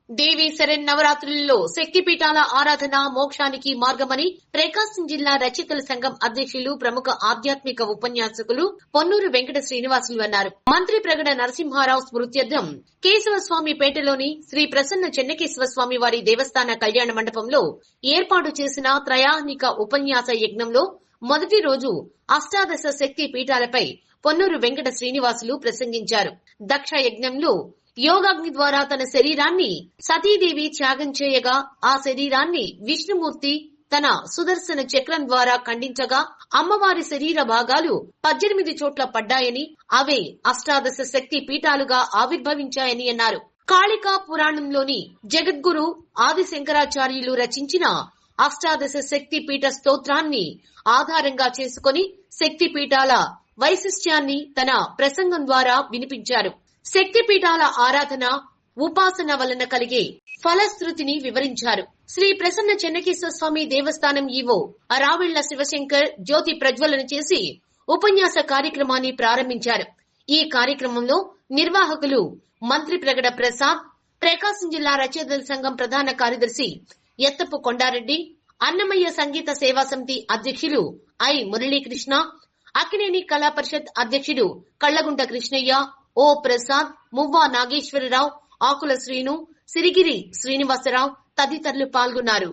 దేవి శరన్నవరాత్రులలో శక్తిపీఠాల ఆరాధన మోక్షానికి మార్గమని ప్రకాశం జిల్లా రచయితల సంఘం అధ్యక్షులు ప్రముఖ ఆధ్యాత్మిక ఉపన్యాసకులు పొన్నూరు వెంకట శ్రీనివాసులు అన్నారు. మంత్రి ప్రగడ నరసింహారావు స్మృత్యర్థం కేశవస్వామిపేటలోని శ్రీ ప్రసన్న చెన్నకేశవ స్వామి వారి దేవస్థాన కళ్యాణ మండపంలో ఏర్పాటు చేసిన త్రయాణిక ఉపన్యాస యజ్ఞంలో మొదటి రోజు అష్టాదశ శక్తి పీఠాలపై పొన్నూరు వెంకట శ్రీనివాసులు ప్రసంగించారు. దక్ష యజ్ఞంలో యోగాగ్ని ద్వారా తన శరీరాన్ని సతీదేవి త్యాగం చేయగా ఆ శరీరాన్ని విష్ణుమూర్తి తన సుదర్శన చక్రం ద్వారా ఖండించగా అమ్మవారి శరీర భాగాలు 18 చోట్ల పడ్డాయని అవే అష్టాదశ శక్తి పీఠాలుగా ఆవిర్భవించాయని అన్నారు. కాళికా పురాణంలోని జగద్గురు ఆది శంకరాచార్యులు రచించిన అష్టాదశ శక్తి పీఠ స్తోత్రాన్ని ఆధారంగా చేసుకుని శక్తి పీఠాల వైశిష్ట్యాన్ని తన ప్రసంగం ద్వారా వినిపించారు. శక్తిపీఠాల ఆరాధన ఉపాసన వలన కలిగే ఫలశ్రుతిని వివరించారు. శ్రీ ప్రసన్న చెన్నకేశవ స్వామి దేవస్థానం ఈవో రావిళ్ల శివశంకర్ జ్యోతి ప్రజ్వలన చేసి ఉపన్యాస కార్యక్రమాన్ని ప్రారంభించారు. ఈ కార్యక్రమంలో నిర్వాహకులు మంత్రి ప్రగడ ప్రసాద్, ప్రకాశం జిల్లా రచయితల సంఘం ప్రధాన కార్యదర్శి ఎత్తపు కొండారెడ్డి, అన్నమయ్య సంగీత సేవా సమితి అధ్యక్షులు ఐ మురళీకృష్ణ, అక్కినేని కళా పరిషత్ అధ్యక్షుడు కళ్లగుంట కృష్ణయ్య, ఓ ప్రసాద్, మువ్వా నాగేశ్వరరావు, ఆకుల శ్రీను, సిరిగిరి శ్రీనివాసరావు తదితరులు పాల్గొన్నారు.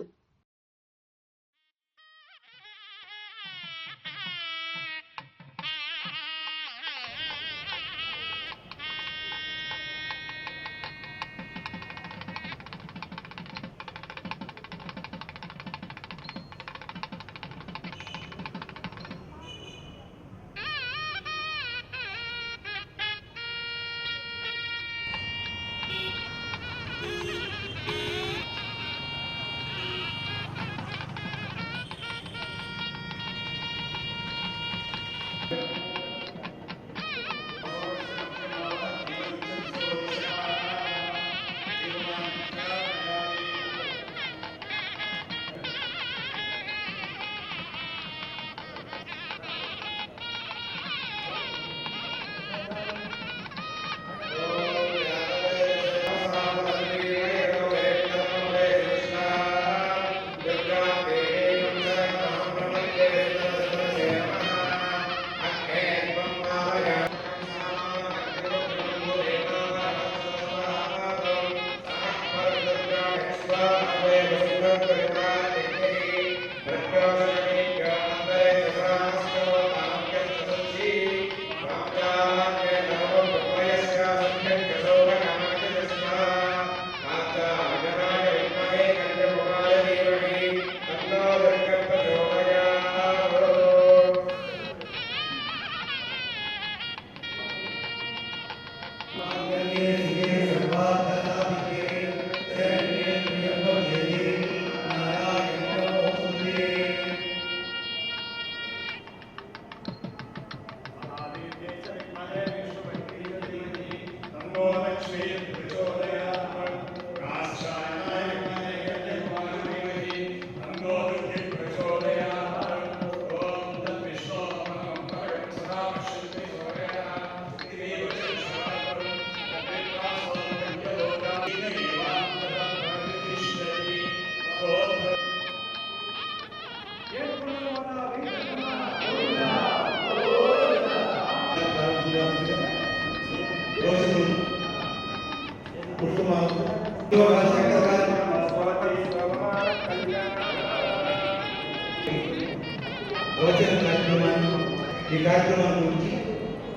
ఈ కార్యక్రమం గురించి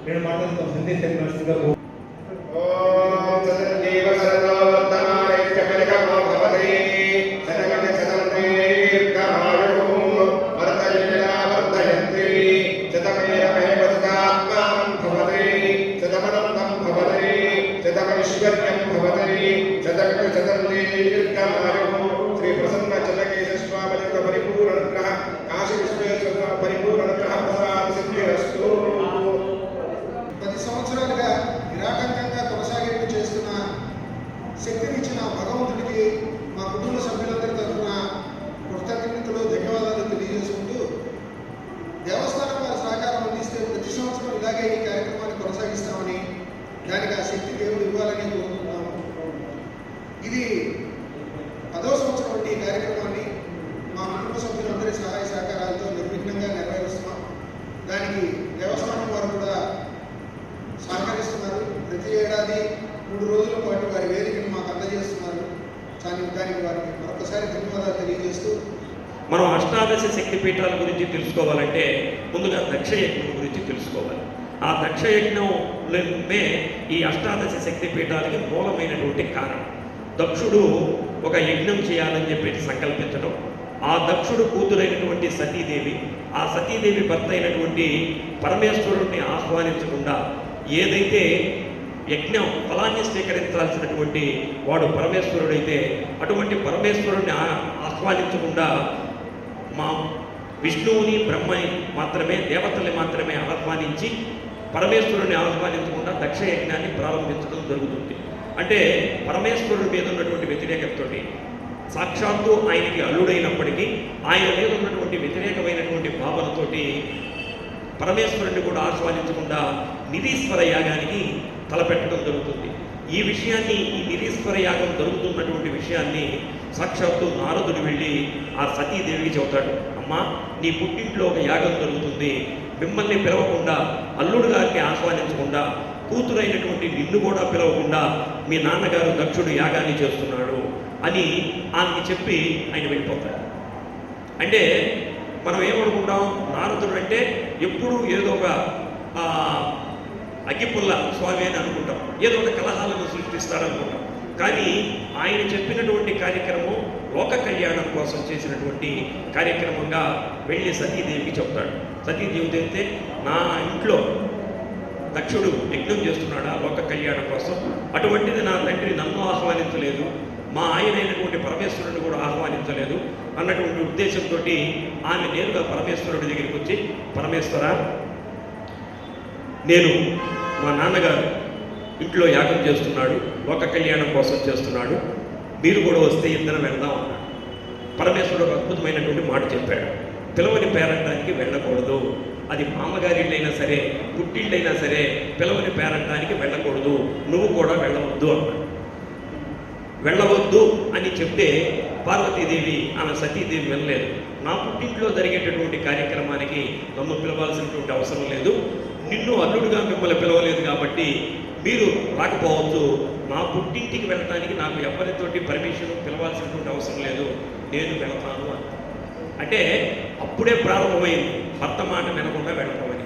నేను మాట్లాడుతూ సందేశం నడుస్తుందిగా శ్రీ ప్రసన్న చెన్నకేశవ స్వామి యొక్క పరిపూర్ణ అనుగ్రహ, కాశీ విశ్వేశ్వర పరిపూర్ణ అనుగ్రహ సిద్ధిరస్తు. 10 సంవత్సరాలుగా నిరాటంకంగా కొనసాగింపు చేస్తున్న శక్తినిచ్చిన భగవంతుడికి మా కుటుంబ సభ్యులందరి తరఫున కృతజ్ఞతలు, ధన్యవాదాలు తెలియజేసుకుంటూ దేవస్థానం వారి సహకారం అందిస్తే ప్రతి సంవత్సరం ఇలాగే ఈ కార్యక్రమాన్ని కొనసాగిస్తామని, దానికి ఆ శక్తి దేవుడు ఇవ్వాలని కోరుకుంటున్నాము. ఇది పాటు వారి వేదికను మాకు అందజేస్తున్నారు. దానికి వారికి మరొకసారి ధన్యవాదాలు తెలియజేస్తూ, మనం అష్టాదశ శక్తి పీఠాల గురించి తెలుసుకోవాలంటే ముందుగా దక్ష యజ్ఞం గురించి తెలుసుకోవాలి. ఆ దక్ష యజ్ఞమే ఈ అష్టాదశ శక్తి పీఠాలకి మూలమైనటువంటి కారణం. దక్షుడు ఒక యజ్ఞం చేయాలని చెప్పి సంకల్పించడం, ఆ దక్షుడు కూతురైనటువంటి సతీదేవి, ఆ సతీదేవి భర్త అయినటువంటి పరమేశ్వరుణ్ణి ఆహ్వానించకుండా ఏదైతే యజ్ఞం ఫలాన్ని స్వీకరించాల్సినటువంటి వాడు పరమేశ్వరుడైతే అటువంటి పరమేశ్వరుణ్ణి ఆహ్వానించకుండా మా విష్ణువుని బ్రహ్మని మాత్రమే, దేవతల్ని మాత్రమే ఆహ్వానించి పరమేశ్వరుని ఆహ్వానించకుండా దక్ష యజ్ఞాన్ని ప్రారంభించడం జరుగుతుంది. అంటే పరమేశ్వరుడి మీద ఉన్నటువంటి వ్యతిరేకతతోటి, సాక్షాత్తు ఆయనకి అల్లుడైనప్పటికీ ఆయన మీద ఉన్నటువంటి వ్యతిరేకమైనటువంటి భావనతోటి పరమేశ్వరుడిని కూడా ఆహ్వానించకుండా నిరీశ్వర యాగానికి తలపెట్టడం జరుగుతుంది. ఈ విషయాన్ని, ఈ నిరీశ్వర యాగం జరుగుతున్నటువంటి విషయాన్ని సాక్షాత్తు నారదుడు వెళ్ళి ఆ సతీదేవికి చెబుతాడు. అమ్మా, నీ పుట్టింట్లో ఒక యాగం జరుగుతుంది, మిమ్మల్ని పిలవకుండా, అల్లుడు గారిని ఆహ్వానించకుండా, కూతురైనటువంటి నిన్ను కూడా పిలవకుండా మీ నాన్నగారు దక్షుడు యాగాన్ని చేస్తున్నాడు అని ఆమెకి చెప్పి ఆయన వెళ్ళిపోతాడు. అంటే మనం ఏమనుకుంటాం, నారదుడు అంటే ఎప్పుడూ ఏదో ఒక అగ్గిపుల్ల స్వామి అని అనుకుంటాం, ఏదో ఒక కలహాలను సృష్టిస్తాడనుకుంటాం. కానీ ఆయన చెప్పినటువంటి కార్యక్రమం లోక కళ్యాణం కోసం చేసినటువంటి కార్యక్రమంగా వెళ్ళి సతీదేవికి చెప్తాడు. సతీదేవి చెప్తే, నా ఇంట్లో దక్షుడు యజ్ఞం చేస్తున్నాడా లోక కళ్యాణం కోసం, అటువంటిది నా తండ్రి నన్ను ఆహ్వానించలేదు, మా ఆయన అయినటువంటి పరమేశ్వరుని కూడా ఆహ్వానించలేదు అన్నటువంటి ఉద్దేశంతో ఆమె నేరుగా పరమేశ్వరుడి దగ్గరికి వచ్చి, పరమేశ్వర, నేను మా నాన్నగారు ఇంట్లో యాగం చేస్తున్నాడు, లోక కళ్యాణం కోసం చేస్తున్నాడు, మీరు కూడా వస్తే ఇద్దరం వెళ్దాం అన్నాడు. పరమేశ్వరుడు ఒక అద్భుతమైనటువంటి మాట చెప్పాడు. పిలవని పేరంటానికి వెళ్ళకూడదు, అది మామగారిళ్ళైనా సరే పుట్టిళ్ళైనా సరే పిలవని పేరంటానికి వెళ్ళకూడదు, నువ్వు కూడా వెళ్ళవద్దు అన్నాడు. వెళ్ళవద్దు అని చెప్తే పార్వతీదేవి, ఆమె సతీదేవి వెళ్ళలేదు. నా పుట్టింట్లో జరిగేటటువంటి కార్యక్రమానికి నన్ను పిలవాల్సినటువంటి అవసరం లేదు, నిన్ను అల్లుడుగా మిమ్మల్ని పిలవలేదు కాబట్టి మీరు రాకపోవచ్చు, నా పుట్టింటికి వెళ్ళడానికి నాకు ఎవరితోటి పర్మిషన్ పిలవాల్సినటువంటి అవసరం లేదు, నేను వెళతాను అని. అంటే అప్పుడే ప్రారంభమైంది భర్త మాట వినకుండా వెళ్ళటం అని.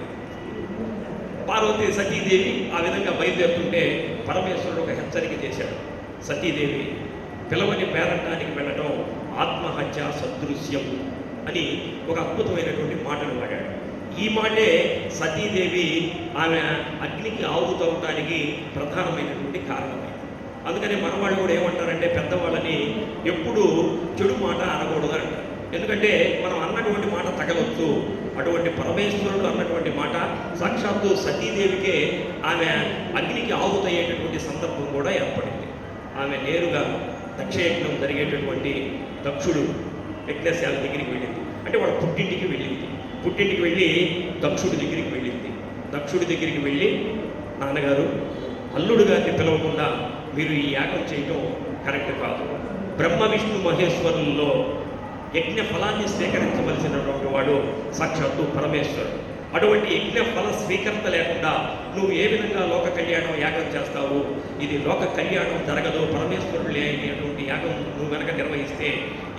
పార్వతీ సతీదేవి ఆ విధంగా బయలుదేరుతుంటే పరమేశ్వరుడు ఒక హెచ్చరిక చేశాడు. సతీదేవి, పిలవని పేరంటానికి వెళ్ళటం ఆత్మహత్య సదృశ్యం అని ఒక అద్భుతమైనటువంటి మాటను వాడాడు. ఈ మాటే సతీదేవి ఆమె అగ్నికి ఆవుతవటానికి ప్రధానమైనటువంటి కారణమైంది. అందుకని మనవాళ్ళు కూడా ఏమంటారంటే, పెద్దవాళ్ళని ఎప్పుడూ చెడు మాట అనకూడదు అంటారు. ఎందుకంటే మనం అన్నటువంటి మాట తగలొచ్చు. అటువంటి పరమేశ్వరుడు అన్నటువంటి మాట సాక్షాత్తు సతీదేవికే ఆమె అగ్నికి ఆవుతయ్యేటటువంటి సందర్భం కూడా ఏర్పడింది. ఆమె నేరుగా దక్షయజ్ఞం జరిగేటటువంటి దక్షుడు యజ్ఞశాల దగ్గరికి వెళ్ళింది. అంటే వాళ్ళ పుట్టింటికి వెళ్ళింది. పుట్టింటికి వెళ్ళి దక్షుడి దగ్గరికి వెళ్ళింది. దక్షుడి దగ్గరికి వెళ్ళి, నాన్నగారు, అల్లుడు గారిని పిలవకుండా మీరు ఈ యాగం చేయటం కరెక్ట్ కాదు. బ్రహ్మ విష్ణు మహేశ్వరుల్లో యజ్ఞ ఫలాన్ని స్వీకరించవలసినటువంటి వాడు సాక్షాత్తు పరమేశ్వరుడు. అటువంటి యజ్ఞ ఫల స్వీకర్త లేకుండా నువ్వు ఏ విధంగా లోక కళ్యాణం యాగం చేస్తావు? ఇది లోక కళ్యాణం జరగదు. పరమేశ్వరుడు అనేటువంటి యాగం నువ్వు కనుక నిర్వహిస్తే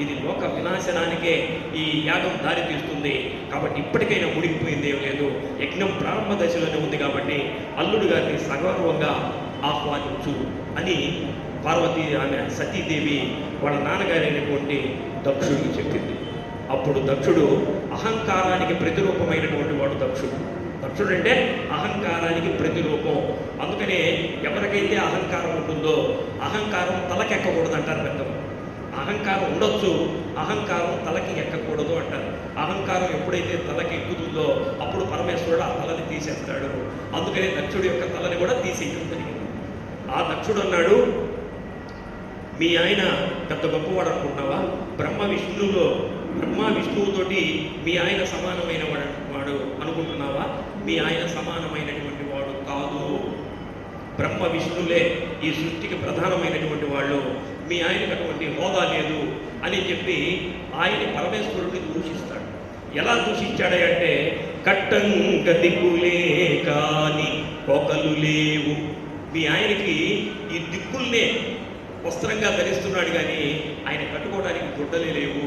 ఇది లోక వినాశనానికే ఈ యాగం దారి తీస్తుంది. కాబట్టి ఇప్పటికైనా మునిగిపోయింది ఏం లేదు, యజ్ఞం ప్రారంభ దశలోనే ఉంది కాబట్టి అల్లుడు గారిని సగౌరవంగా ఆహ్వానించు అని పార్వతీ ఆమె సతీదేవి వాళ్ళ నాన్నగారైనటువంటి దక్షుడికి చెప్పింది. అప్పుడు దక్షుడు అహంకారానికి ప్రతిరూపమైనటువంటి వాడు దక్షుడు. దక్షుడు అంటే అహంకారానికి ప్రతిరూపం. అందుకనే ఎవరికైతే అహంకారం ఉంటుందో అహంకారం తలకెక్కకూడదు అంటారు పెద్దలు. అహంకారం ఉండొచ్చు, అహంకారం తలకి ఎక్కకూడదు అంటారు. అహంకారం ఎప్పుడైతే తలకి ఎక్కుతుందో అప్పుడు పరమేశ్వరుడు ఆ తలని తీసేస్తాడు. అందుకనే దక్షుడు యొక్క తలని కూడా తీసేయడం జరిగింది. ఆ దక్షుడు అన్నాడు, మీ ఆయన పెద్ద గొప్పవాడు అనుకుంటున్నావా? బ్రహ్మ విష్ణువుతోటి మీ ఆయన సమానమైన వాడు అనుకుంటున్నావా? మీ ఆయన సమానమైనటువంటి వాడు కాదు. బ్రహ్మ విష్ణులే ఈ సృష్టికి ప్రధానమైనటువంటి వాళ్ళు. మీ ఆయనకు అటువంటి హోదా లేదు అని చెప్పి ఆయన పరమేశ్వరుడిని దూషిస్తాడు. ఎలా దూషించాడంటే, కట్టంగ దిక్కులే కాని కొకలు లేవు, మీ ఆయనకి ఈ దిక్కుల్నే వస్త్రంగా ధరిస్తున్నాడు, కానీ ఆయన కట్టుకోవడానికి గుడ్డలే లేవు,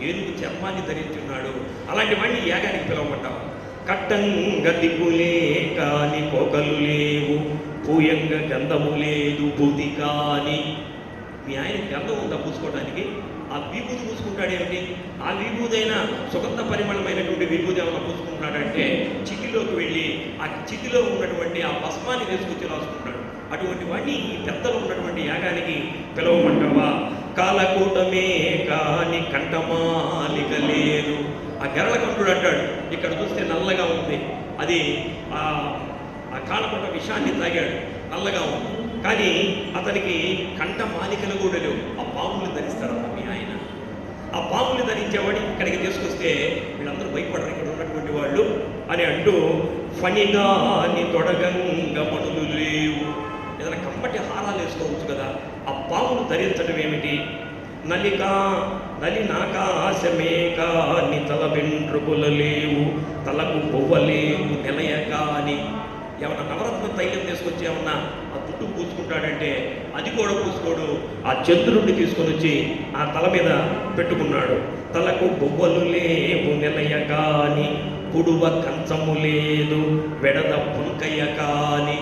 ఏనుగు చర్మాన్ని ధరించున్నాడు. అలాంటి వాడిని యాగానికి పిలవమంటావు. కట్టంగా దిక్కులే కాని కోకలు లేవు, పూయంగా గంధము లేదు బూది కాని. మీ ఆయన గంధం ఉందా పూసుకోవడానికి? ఆ విభూతి పూసుకుంటాడేమిటి? ఆ విభూదైనా సుగంధ పరిమళమైనటువంటి విభూది ఏమైనా పూసుకుంటున్నాడంటే చితిలోకి వెళ్ళి ఆ చితిలో ఉన్నటువంటి ఆ భస్మాన్ని తీసుకొచ్చి రాసుకుంటాడు. అటువంటి వాడిని ఈ పెద్దలు ఉన్నటువంటి యాగానికి పిలవమంటావా? కాలకూటమే కాని కంఠమాలిక లేదు. ఆ గరళకంఠుడు అంటాడు, ఇక్కడ చూస్తే నల్లగా ఉంది, అది ఆ కాలకూట విషాన్ని తాగాడు, నల్లగా ఉంది, కానీ అతనికి కంఠ మాలికలు కూడా లేవు. ఆ పాములు ధరిస్తారన్న మీ ఆయన. ఆ పాములు ధరించేవాడిని ఇక్కడికి తీసుకొస్తే వీళ్ళందరూ భయపడరు ఇక్కడ ఉన్నటువంటి వాళ్ళు అని అంటూ, ఫణిగాని తొడగంగ మణులు లేవు. ఏదైనా కంపటి హారాలు వేసుకోవచ్చు కదా, ఆ పాములు ధరించడం ఏమిటి? నలినాకాశమే కాని తల వెంట్రుకలు లేవు, తలకు పువ్వలేవు నిలయ కాని. ఏమన్నా నవరత్న తైలం తీసుకొచ్చి ఏమన్నా ఆ పుట్టు పూసుకుంటాడంటే అది కూడా పూసుకోడు. ఆ చంద్రుడిని తీసుకొని వచ్చి ఆ తల మీద పెట్టుకున్నాడు. తలకు బొవ్వలు లేవు నిలయ కాని, కుడువ కంచము లేదు వెడద పుంకయ్య కాని.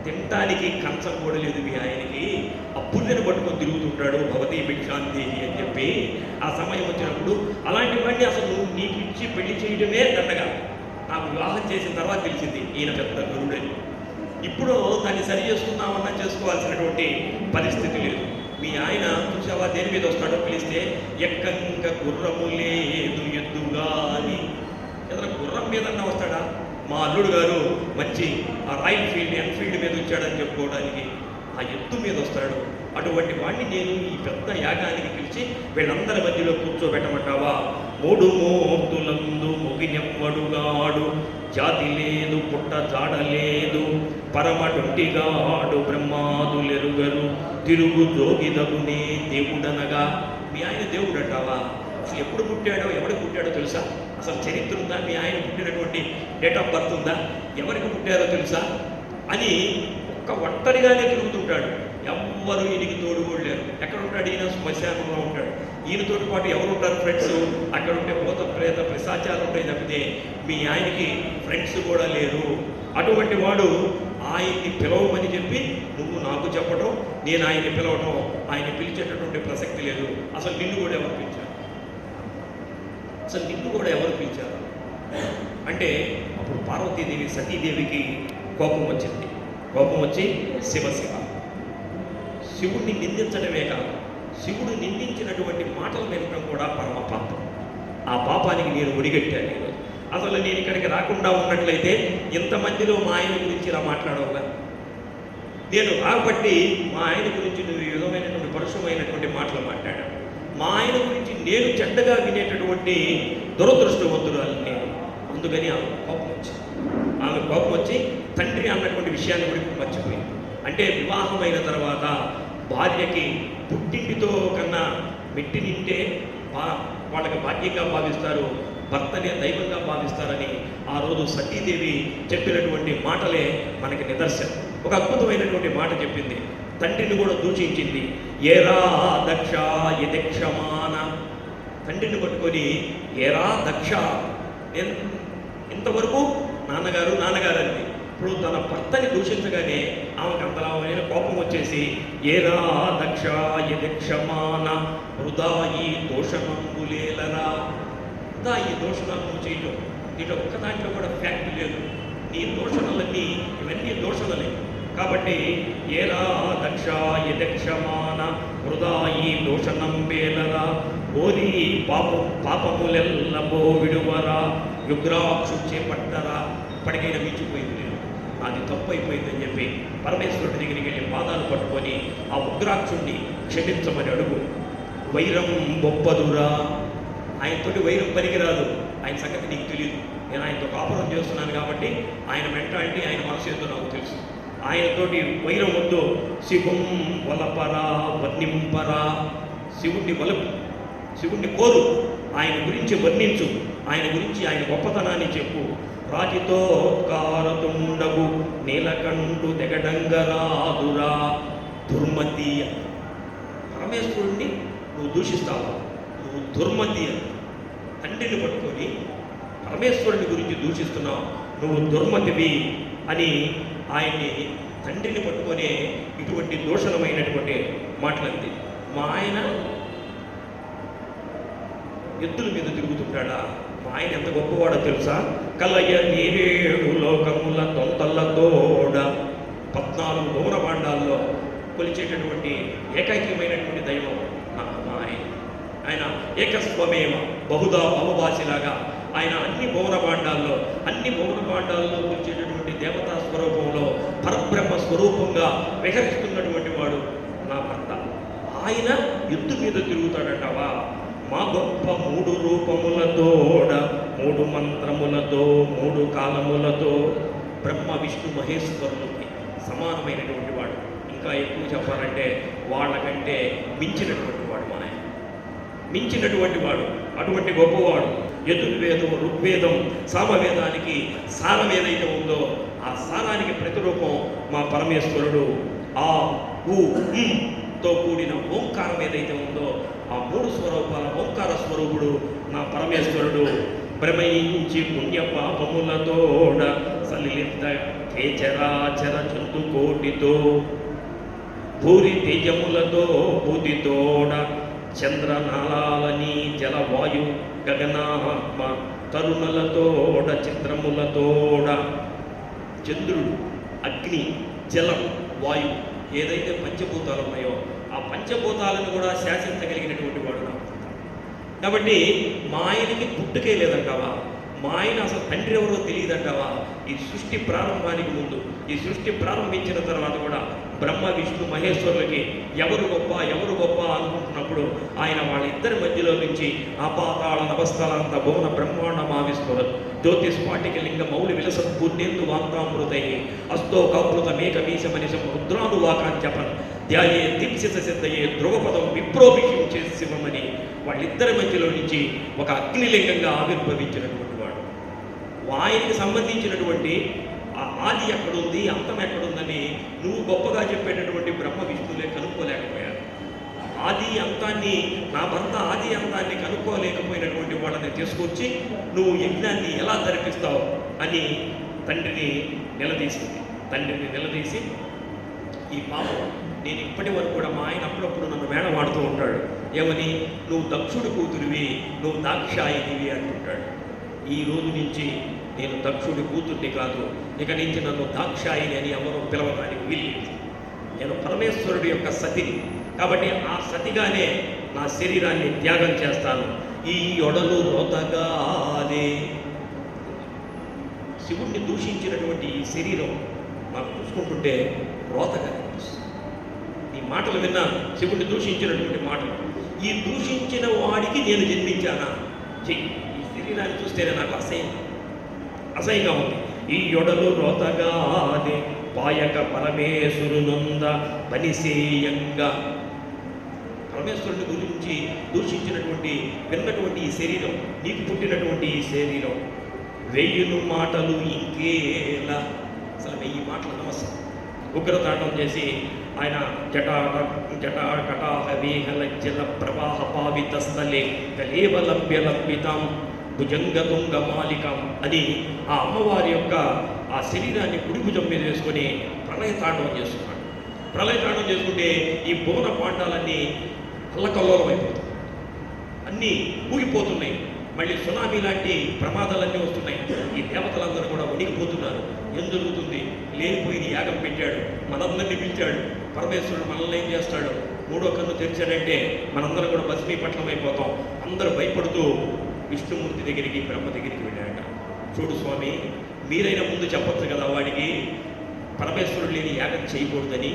తినటానికి కంచం కూడా లేదు మీ ఆయనకి. ఆ పుల్లెను పట్టుకొని తిరుగుతుంటాడు, భవతి భిక్షాందేహి అని చెప్పి. ఆ సమయం వచ్చినప్పుడు అలాంటి వాడిని అసలు నీకు ఇచ్చి పెళ్లి చేయడమే దండగా. నాకు వివాహం చేసిన తర్వాత తెలిసింది ఈయన పెద్ద గురుడని. ఇప్పుడు దాన్ని సరి చేసుకుందామన్నా చేసుకోవాల్సినటువంటి పరిస్థితి లేదు. మీ ఆయన చూసావా దేని మీద వస్తాడో పిలిస్తే ఎక్కంక గుర్రము లేదు ఎద్దుగా అని. ఏదైనా గుర్రం మీదన్నా వస్తాడా? మా అల్లుడు గారు మంచి ఆ రాయల్ ఎన్ఫీల్డ్ మీద వచ్చాడని చెప్పుకోవడానికి ఆ ఎత్తు మీద వస్తాడు. అటువంటి వాడిని నేను ఈ పెద్ద యాగానికి పిలిచి వీళ్ళందరి మధ్యలో కూర్చోబెట్టమంటావా? మూడు మూర్తులందు ముగినెవ్వడుగాడు, జాతి లేదు పుట్ట జాడ లేదు, పరమటుంటిగాడు బ్రహ్మాదులెరుగరు, తిరుగు జోగిదగునే దేవుడనగా. మీ ఆయన దేవుడు అంటావా? అసలు ఎప్పుడు పుట్టాడో ఎవరికి పుట్టాడో తెలుసా? అసలు చరిత్ర ఉందా? మీ ఆయన పుట్టినటువంటి డేట్ ఆఫ్ బర్త్ ఉందా? ఎవరికి పుట్టారో తెలుసా అని ఒక్క ఒంటరిగానే తిరుగుతుంటాడు. ఎవ్వరు ఈయనకి తోడు కూడా లేరు. ఎక్కడ ఉంటాడు ఈయన? శ్మశానంలో ఉంటాడు. ఈయనతోటి పాటు ఎవరు ఉంటారు? ఫ్రెండ్స్. అక్కడ ఉంటే భూత ప్రేత పిశాచాలు ఉంటాయి తప్పితే మీ ఆయనకి ఫ్రెండ్స్ కూడా లేరు. అటువంటి వాడు ఆయన్ని పిలవమని చెప్పి నువ్వు నాకు చెప్పడం, నేను ఆయన్ని పిలవటం, ఆయన పిలిచేటటువంటి ప్రసక్తి లేదు. అసలు నిన్ను కూడా ఎవరు పిలిచారు? అసలు నిన్ను కూడా ఎవరు పిలిచారు అంటే అప్పుడు పార్వతీదేవి సతీదేవికి కోపం వచ్చింది. కోపం వచ్చి శివుడిని నిందించడమే కాదు, శివుడు నిందించినటువంటి మాటలు వినడం కూడా పరమ పాపం. ఆ పాపానికి నేను ఒడిగట్టాను ఈరోజు. అసలు నేను ఇక్కడికి రాకుండా ఉన్నట్లయితే ఇంతమందిలో మా ఆయన గురించి ఇలా మాట్లాడవుగా. నేను రాబట్టి మా ఆయన గురించి నువ్వు ఈ విధమైనటువంటి పరుషమైనటువంటి మాటలు మాట్లాడాను. మా ఆయన గురించి నేను చెడ్డగా వినేటటువంటి దురదృష్టవంతురాలు నేను. అందుకని ఆమె కోపం వచ్చి తండ్రి అన్నటువంటి విషయాన్ని కూడా మర్చిపోయింది. అంటే వివాహమైన తర్వాత భార్యకి పుట్టింటితో కన్నా మెట్టినింటే వాళ్ళకి భాగ్యంగా భావిస్తారు, భర్తనే దైవంగా భావిస్తారని ఆ రోజు సతీదేవి చెప్పినటువంటి మాటలే మనకి నిదర్శనం. ఒక అద్భుతమైనటువంటి మాట చెప్పింది, తండ్రిని కూడా దూషించింది. ఏరా దక్ష యదక్షమాన. తండ్రిని పట్టుకొని ఏరా దక్ష, ఇంతవరకు నాన్నగారు అంది. ఇప్పుడు తన భర్తని దూషించగానే ఆమెకు అంతలామైన కోపం వచ్చేసి ఏరా దక్ష యదక్షమాన వృధా ఈ దోషణంబులేలరా. వృధా ఈ దోషణాలను చేయటం, దీంట్లో ఒక్క దాంట్లో కూడా ఫ్యాక్ట్ లేదు. నీ దోషణలన్నీ ఇవన్నీ దోషణలే. కాబట్టి ఏరా దక్ష యదక్షమాన వృధా ఈ దోషణంబేలరా, ఓరి పాపములెల్లబో విడువరా, యుగ్రాక్షు చేపట్టరా. ఇప్పటికైనా మించిపోయింది నేను, అది తప్పు అయిపోయిందని చెప్పి పరమేశ్వరుడి దగ్గరికి వెళ్ళి పాదాలు పట్టుకొని ఆ ఉగ్రాక్షుణ్ణి క్షమించమని అడుగు. వైరం బొప్పదురా, ఆయనతోటి వైరం పనికిరాదు. ఆయన సంగతి నీకు తెలియదు. నేను ఆయనతో కాపురం చేస్తున్నాను కాబట్టి ఆయన మెంటాలిటీ, ఆయన మనసు ఏందో నాకు తెలుసు. ఆయనతోటి వైరం వద్దు. శివం వలపరా వర్ణింపరా. శివుణ్ణి వలపు, శివుణ్ణి కోరు, ఆయన గురించి వర్ణించు, ఆయన గురించి ఆయన గొప్పతనాన్ని చెప్పు. రాతితో కారతుండగు నీలకంఠు తెగడంగరాదురా దుర్మతి. పరమేశ్వరుణ్ణి నువ్వు దూషిస్తావా? నువ్వు దుర్మతి అని తండ్రిని పట్టుకొని పరమేశ్వరుని గురించి దూషిస్తున్నావు, నువ్వు దుర్మతివి అని ఆయన్ని తండ్రిని పట్టుకొని ఇటువంటి దూషణమైనటువంటి మాటలంది. మా ఆయన ఎద్దుల మీద తిరుగుతుంటాడా? మా ఆయన ఎంత గొప్పవాడో తెలుసా? కలయ నీరేడు లోకముల తొంతలతోడ 14 భువనభాండాల్లో కొలిచేటటువంటి ఏకైకమైనటువంటి దైవం మా ఆయన. ఆయన ఏకస్వమేవ బహుదా భవవాసిలాగా ఆయన అన్ని భువనభాండాల్లో కొలిచేటటువంటి దేవతా స్వరూపంలో పరబ్రహ్మ స్వరూపంగా విహరిస్తున్నటువంటి వాడు నా భర్త. ఆయన ఎద్దు మీద తిరుగుతాడంటావా? మా గొప్ప 3 రూపములతోడ 3 మంత్రములతో 3 కాలములతో బ్రహ్మ విష్ణు మహేశ్వరులకి సమానమైనటువంటి వాడు. ఇంకా ఎక్కువ చెప్పాలంటే వాళ్ళకంటే మించినటువంటి వాడు మా ఆయన, మించినటువంటి వాడు, అటువంటి గొప్పవాడు. యజుర్వేదం, ఋగ్వేదం, సామవేదానికి సారం ఏదైతే ఉందో ఆ సారానికి ప్రతిరూపం మా పరమేశ్వరుడు. ఆ తో కూడిన ఓంకారం ఏదైతే ఉందో ఆ 3 స్వరూపాల ఓంకార స్వరూపుడు నా పరమేశ్వరుడు. భ్రమయించి పుణ్య పాపములతోడ సలిలిత కేచరాచర జంతుకోటితో భూరి తేజములతో బుద్ధితోడ చంద్రనాళాలని జలవాయు గగనాత్మ తరుణలతోడ చిత్రములతోడ. చంద్రుడు, అగ్ని, జలం, వాయువు ఏదైతే పంచభూతాలు ఉన్నాయో ఆ పంచభూతాలను కూడా శాసించగలిగినటువంటి వాడు నా భర్త. కాబట్టి మా ఆయనకి పుట్టుకే లేదంటావా? మా ఆయన అసలు తండ్రి ఎవరో తెలియదంటావా? ఈ సృష్టి ప్రారంభానికి ముందు, ఈ సృష్టి ప్రారంభించిన తర్వాత కూడా బ్రహ్మ విష్ణు మహేశ్వరులకి ఎవరు గొప్ప అనుకుంటున్నప్పుడు ఆయన వాళ్ళిద్దరి మధ్యలో నుంచి అపాతాళ నవస్థలాంత భువన బ్రహ్మాండమావిస్ఫుర జ్యోతిస్ఫాటిక లింగ మౌలి విలసత్పూర్ణేందు వాంతామృతై అస్తో కౌపృతమేకమీశమనిశం రుద్రానువాకాంచపన్ ధ్యాయే దీప్సిత సిద్ధయే ధ్రువపదం విప్రోభిషం చేసి శివమని వాళ్ళిద్దరి మధ్యలో నుంచి ఒక అగ్నిలింగంగా ఆవిర్భవించినటువంటి వాడు. ఆయనకి సంబంధించినటువంటి ఆ ఆది ఎక్కడుంది, అంతం ఎక్కడుందని నువ్వు గొప్పగా చెప్పేటటువంటి బ్రహ్మ విష్ణులే కనుక్కోలేకపోయారు. ఆది అంతాన్ని, నా భర్త ఆది అంతాన్ని కనుక్కోలేకపోయినటువంటి వాళ్ళని తీసుకొచ్చి నువ్వు యజ్ఞాన్ని ఎలా జరిపిస్తావు అని తండ్రిని నిలదీసి ఈ పాపం నేను ఇప్పటి వరకు కూడా మా ఆయన అప్పుడప్పుడు నన్ను మేడవాడుతూ ఉంటాడు. ఏమని? నువ్వు దక్షుడి కూతురివి, నువ్వు దాక్షాయినివి అంటుంటాడు. ఈ రోజు నుంచి నేను దక్షుడి కూతుర్ని కాదు, ఇక నుంచి నన్ను దాక్షాయిని అని ఎవరో పిలవడానికి వీల్లేదు. నేను పరమేశ్వరుడి యొక్క సతిని. కాబట్టి ఆ సతిగానే నా శరీరాన్ని త్యాగం చేస్తాను. ఈ ఒడలు రోతగానే శివుణ్ణి దూషించినటువంటి ఈ శరీరం నాకు చూసుకుంటుంటే రోతగా అనిపిస్తుంది. ఈ మాటలు విన్నా, శివుణ్ణి దూషించినటువంటి మాటలు. ఈ దూషించిన వాడికి నేను జన్మించానా? చెయ్యి. ఈ శరీరాన్ని చూస్తేనే నాకు అసహ్యంగా ఉంది. ఈ యొడలు రోతగానే పాయక పరమేశ్వరునంద పనిసేయంగా. పరమేశ్వరుని గురించి దూషించినటువంటి విన్నటువంటి ఈ శరీరం, నీకు పుట్టినటువంటి ఈ శరీరం 1000 మాటలు ఇంకేలా, అసలు 1000 మాటలు నమస్కారం ఉగ్రతాండం చేసి ఆయన జటాకటాహవేహలజ్జల ప్రవాహ పావిత స్థలే కలేవలభ్యలభ్యతాం భుజంగతుంగ మాలికం అని ఆ అమ్మవారి యొక్క ఆ శరీరాన్ని కుడి భుజం మీద వేసుకొని ప్రళయతాండవం చేస్తున్నాడు. ప్రళయతాండవం చేసుకుంటే ఈ భువన పాండాలన్నీ అల్లకల్లోలం అయిపోతాయి, అన్నీ ఊగిపోతున్నాయి. మళ్ళీ సునామీ లాంటి ప్రమాదాలన్నీ వస్తున్నాయి. ఈ దేవతలందరూ కూడా ఉనికిపోతున్నారు. ఏం జరుగుతుంది? లేనిపోయిన యాగం పెట్టాడు, మనందరినీ పిలిచాడు. పరమేశ్వరుడు మనల్ని ఏం చేస్తాడు? 3వ కన్ను తెరిచాడంటే మనందరం కూడా భస్మీపట్నం అయిపోతాం. అందరూ భయపడుతూ విష్ణుమూర్తి దగ్గరికి, బ్రహ్మ దగ్గరికి వెళ్ళాడట. చూడు స్వామి, మీరైనా ముందు చెప్పొచ్చు కదా వాడికి పరమేశ్వరుడు లేని యాగం చేయకూడదని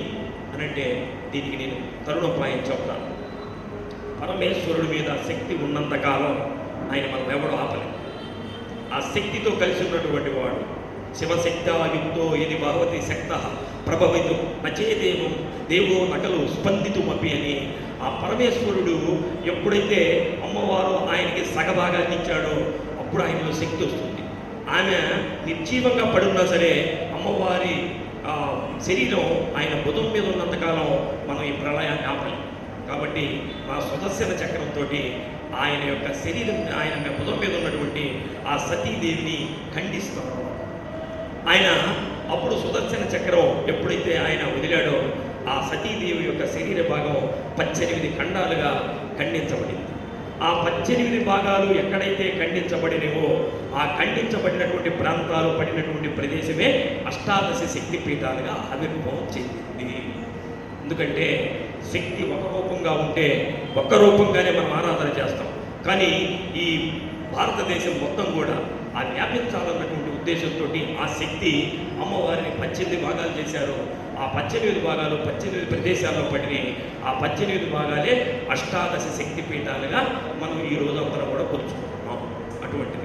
అనంటే, దీనికి నేను తరుణోపాయం చెప్తాను. పరమేశ్వరుడి మీద శక్తి ఉన్నంతకాలం ఆయన మనం ఎవడో ఆపలేదు. ఆ శక్తితో కలిసి ఉన్నటువంటి వాడు శివశక్తాయుక్తో ఇది భగవతి శక్త ప్రభవితు నచేదేవం దేవో నకలు స్పందితుమపి అని ఆ పరమేశ్వరుడు ఎప్పుడైతే అమ్మవారు ఆయనకి సగభాగాన్ని ఇచ్చాడో అప్పుడు ఆయనలో శక్తి వస్తుంది. ఆమె నిర్జీవంగా పడున్నా సరే అమ్మవారి శరీరం ఆయన భుజం మీద ఉన్నంతకాలం మనం ఈ ప్రళయాన్ని ఆపలేం. కాబట్టి మా సుదర్శన చక్రంతో ఆయన యొక్క శరీరం, ఆయన భుజం మీద ఉన్నటువంటి ఆ సతీదేవిని ఖండిస్తాం. ఆయన అప్పుడు సుదర్శన చక్రం ఎప్పుడైతే ఆయన వదిలాడో ఆ సతీదేవి యొక్క శరీర భాగం 18 ఖండాలుగా ఖండించబడింది. ఆ 18 భాగాలు ఎక్కడైతే ఖండించబడినవో ఆ ఖండించబడినటువంటి ప్రాంతాలు పడినటువంటి ప్రదేశమే అష్టాదశ శక్తి పీఠాలుగా ఆవిర్భావం చెందింది. ఎందుకంటే శక్తి ఒక రూపంగా ఉంటే ఒక్క రూపంగానే మనం ఆరాధన చేస్తాం. కానీ ఈ భారతదేశం మొత్తం కూడా ఆ వ్యాపించాలన్నటువంటి ఉద్దేశంతో ఆ శక్తి అమ్మవారిని 18 భాగాలు చేశారు. ఆ 18 భాగాలు 18 ప్రదేశాల్లో పడినాయి. ఆ 18 భాగాలే అష్టాదశ శక్తి పీఠాలుగా మనం ఈ రోజు అందరం కూడా కూర్చుకుంటున్నాం. అటువంటి